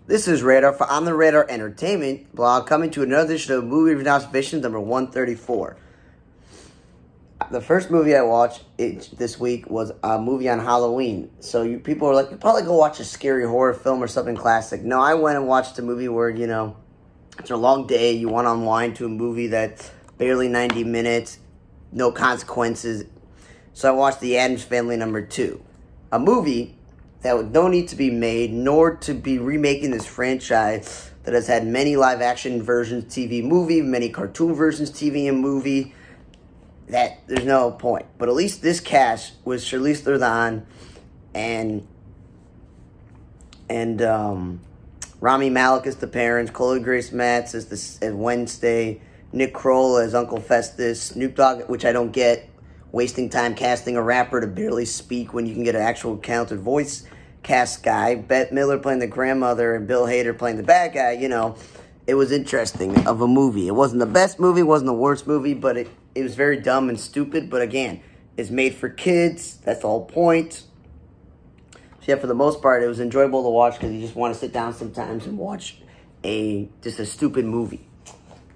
This is Radar for On the Radar Entertainment blog, coming to another edition of Movie Review Observations number 134. The first movie I watched this week was a movie on Halloween. So people are like, you probably go watch a scary horror film or something classic. No, I went and watched a movie where, it's a long day. You want to unwind to a movie that's barely 90 minutes, no consequences. So I watched The Addams Family number 2. A movie that would no need to be made, nor to be remaking this franchise that has had many live-action versions, TV, movie, many cartoon versions, TV and movie, that there's no point. But at least this cast was Charlize Theron and Rami Malek as the parents, Chloe Grace Moretz as Wednesday, Nick Kroll as Uncle Festus, Snoop Dogg, which I don't get, wasting time casting a rapper to barely speak when you can get an actual talented voice cast guy. Bette Midler playing the grandmother and Bill Hader playing the bad guy. It was interesting of a movie. It wasn't the best movie, it wasn't the worst movie, but it was very dumb and stupid. But again, it's made for kids. That's the whole point. So yeah, for the most part, it was enjoyable to watch because you just want to sit down sometimes and watch just a stupid movie.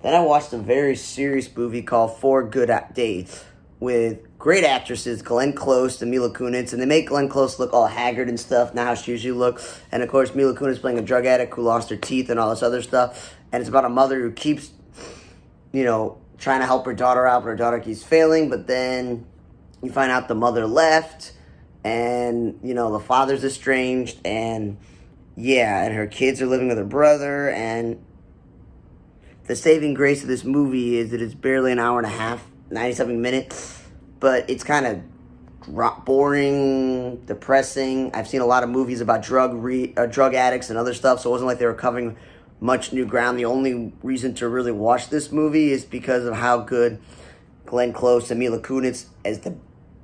Then I watched a very serious movie called 4 Good Days, with great actresses, Glenn Close and Mila Kunis, and they make Glenn Close look all haggard and stuff, not how she usually looks. And of course, Mila Kunis playing a drug addict who lost her teeth and all this other stuff. And it's about a mother who keeps, trying to help her daughter out, but her daughter keeps failing. But then you find out the mother left, and, the father's estranged, and and her kids are living with her brother. And the saving grace of this movie is that it's barely an hour and a half, 90-something minutes, but it's kind of boring, depressing. I've seen a lot of movies about drug addicts and other stuff, so it wasn't like they were covering much new ground. The only reason to really watch this movie is because of how good Glenn Close and Mila Kunis, as the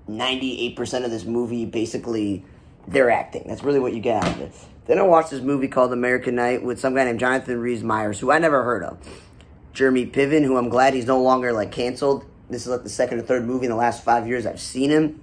98% of this movie, basically, they're acting. That's really what you get out of it. Then I watched this movie called American Night with some guy named Jonathan Rhys-Meyers, who I never heard of. Jeremy Piven, who I'm glad he's no longer, canceled. This is the second or third movie in the last 5 years I've seen him.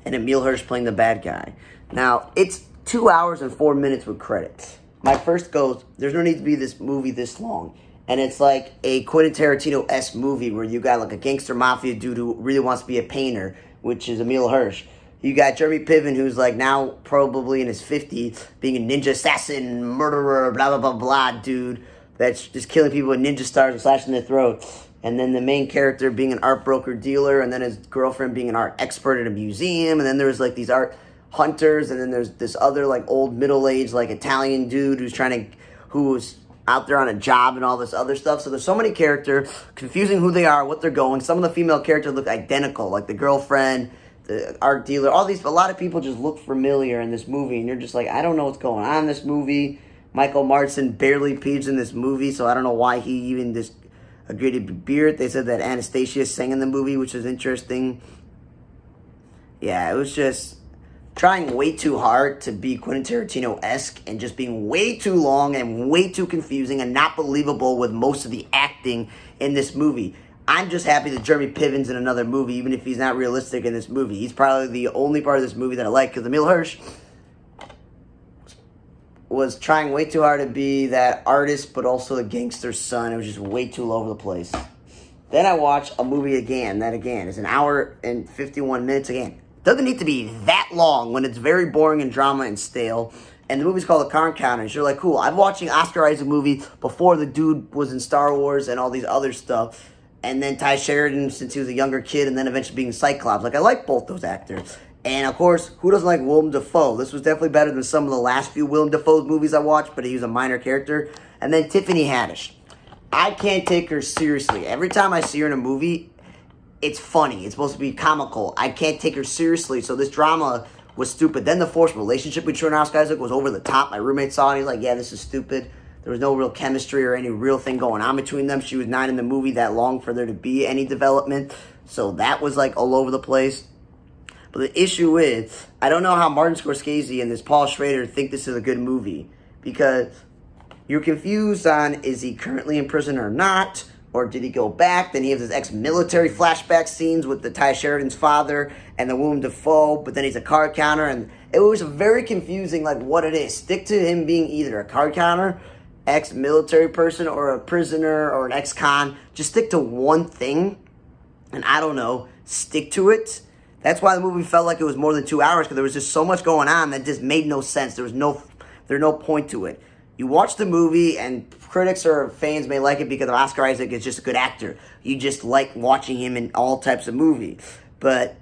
And Emile Hirsch playing the bad guy. Now, it's 2 hours and 4 minutes with credits. My first goes, there's no need to be this movie this long. And it's like a Quentin Tarantino-esque movie where you got a gangster mafia dude who really wants to be a painter, which is Emile Hirsch. You got Jeremy Piven, who's now probably in his 50s, being a ninja assassin, murderer, blah, blah, blah, blah, dude that's just killing people with ninja stars and slashing their throats. And then the main character being an art broker dealer, and then his girlfriend being an art expert at a museum, and then there's these art hunters, and then there's this other old middle-aged Italian dude who's out there on a job and all this other stuff. So there's so many characters, confusing who they are, what they're going. Some of the female characters look identical, like the girlfriend, the art dealer, a lot of people just look familiar in this movie, and you're just like, I don't know what's going on in this movie. Michael Marston barely peeps in this movie, so I don't know why he even just agreed to be it. They said that Anastasia sang in the movie, which is interesting. Yeah, it was just trying way too hard to be Quentin Tarantino-esque and just being way too long and way too confusing and not believable with most of the acting in this movie. I'm just happy that Jeremy Piven's in another movie, even if he's not realistic in this movie. He's probably the only part of this movie that I like, because Emile Hirsch was trying way too hard to be that artist, but also the gangster's son. It was just way too all over the place. Then I watched a movie again. That again is an hour and 51 minutes again. Doesn't need to be that long when it's very boring and drama and stale. And the movie's called The Car Encounters. You're like, cool. I'm watching Oscar Isaac movie before the dude was in Star Wars and all these other stuff. And then Ty Sheridan since he was a younger kid, and then eventually being Cyclops. I like both those actors. And, of course, who doesn't like Willem Dafoe? This was definitely better than some of the last few Willem Dafoe movies I watched, but he was a minor character. And then Tiffany Haddish. I can't take her seriously. Every time I see her in a movie, it's funny. It's supposed to be comical. I can't take her seriously, so this drama was stupid. Then the forced relationship between her and Oscar Isaac was over the top. My roommate saw it, and he's like, yeah, this is stupid. There was no real chemistry or any real thing going on between them. She was not in the movie that long for there to be any development. So that was all over the place. But the issue is, I don't know how Martin Scorsese and this Paul Schrader think this is a good movie. Because you're confused on, is he currently in prison or not? Or did he go back? Then he has his ex-military flashback scenes with the Ty Sheridan's father and the Willem Dafoe. But then he's a card counter. And It was very confusing, like, what it is. Stick to him being either a card counter, ex-military person, or a prisoner, or an ex-con. Just stick to one thing, and I don't know, stick to it. That's why the movie felt like it was more than 2 hours, because there was just so much going on that just made no sense. There's no point to it. You watch the movie, and critics or fans may like it because Oscar Isaac is just a good actor. You just like watching him in all types of movies. But,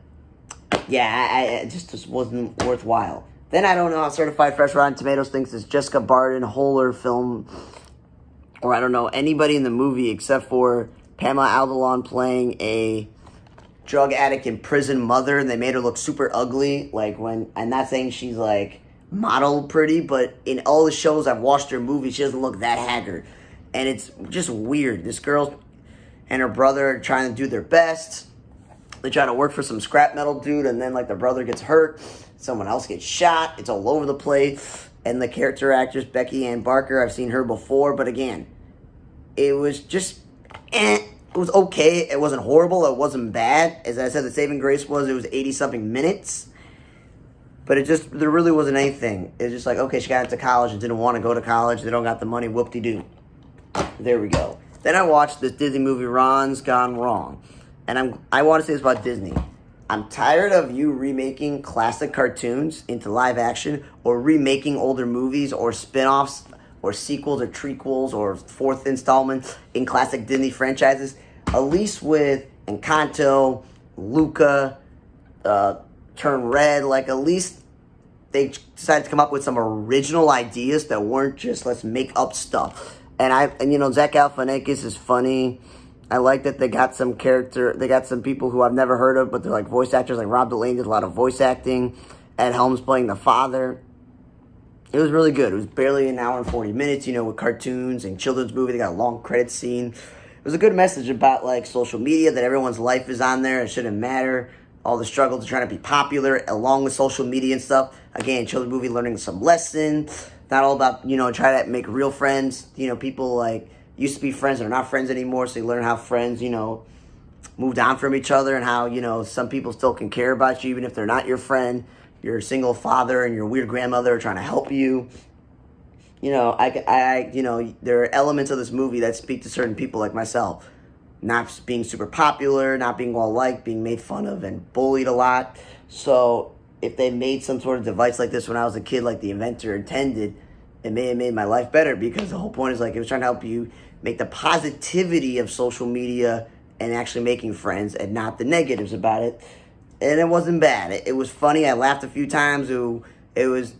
yeah, it just wasn't worthwhile. Then I don't know how Certified Fresh Rotten Tomatoes thinks it's Jessica Barton, Holler film, or I don't know, anybody in the movie except for Pamela Adlon playing a drug addict in prison mother, and they made her look super ugly. Like, when, I'm not saying she's like model pretty, but in all the shows I've watched her movies, she doesn't look that haggard. And it's just weird. This girl and her brother are trying to do their best. They try to work for some scrap metal dude, and then, like, the brother gets hurt. Someone else gets shot. It's all over the place. And the character actress, Becky Ann Barker, I've seen her before. But again, it was just, It was okay. It wasn't horrible. It wasn't bad. As I said, the saving grace was it was 80-something minutes. But it just, there really wasn't anything. It was just like, okay, she got into college and didn't want to go to college. They don't got the money. Whoop-de-doo. There we go. Then I watched this Disney movie, Ron's Gone Wrong. And I want to say this about Disney. I'm tired of you remaking classic cartoons into live action, or remaking older movies or spin-offs or sequels or trequels or fourth installments in classic Disney franchises. At least with Encanto, Luca, Turn Red, like, at least they decided to come up with some original ideas that weren't just let's make up stuff. And you know, Zach Galifianakis is funny. I like that they got some people who I've never heard of, but they're like voice actors. Like Rob Delaney did a lot of voice acting. Ed Helms playing the father. It was really good. It was barely an hour and 40 minutes, you know, with cartoons and children's movie. They got a long credit scene. It was a good message about, like, social media, that everyone's life is on there. It shouldn't matter. All the struggle to trying to be popular along with social media and stuff. Again, children's movie learning some lessons. Not all about, you know, try to make real friends. You know, people, like, used to be friends and are not friends anymore. So you learn how friends, you know, moved on from each other, and how, you know, some people still can care about you even if they're not your friend. Your single father and your weird grandmother are trying to help you. You know, you know, there are elements of this movie that speak to certain people like myself. Not being super popular, not being well-liked, being made fun of and bullied a lot. So if they made some sort of device like this when I was a kid, like the inventor intended, it may have made my life better, because the whole point is, like, it was trying to help you make the positivity of social media and actually making friends, and not the negatives about it. And it wasn't bad. It was funny. I laughed a few times. It was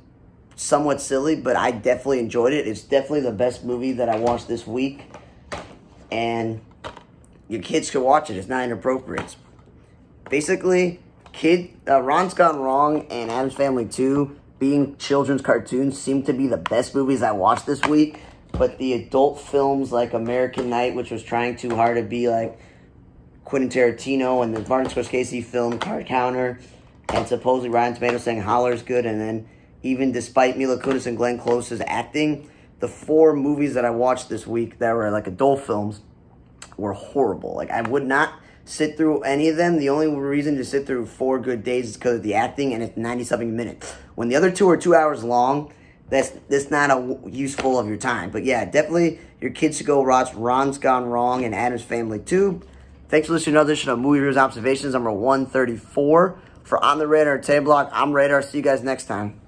somewhat silly, but I definitely enjoyed it. It's definitely the best movie that I watched this week. And your kids could watch it. It's not inappropriate. Basically, Ron's Gone Wrong and Addams Family 2, being children's cartoons, seem to be the best movies I watched this week. But the adult films like American Night, which was trying too hard to be like Quentin Tarantino, and the Martin Scorsese film Card Counter, and supposedly Rotten Tomatoes saying Holler's good, and then even despite Mila Kunis and Glenn Close's acting, the 4 movies that I watched this week that were like adult films were horrible. Like, I would not sit through any of them. The only reason to sit through 4 Good Days is because of the acting, and it's 90-something minutes. When the other 2 are 2 hours long, that's not a useful of your time. But yeah, definitely your kids should go watch Ron's Gone Wrong and Addams Family 2. Thanks for listening to another edition of Movie Reviews Observations, number 134. For On the Radar Table Block, I'm Radar. See you guys next time.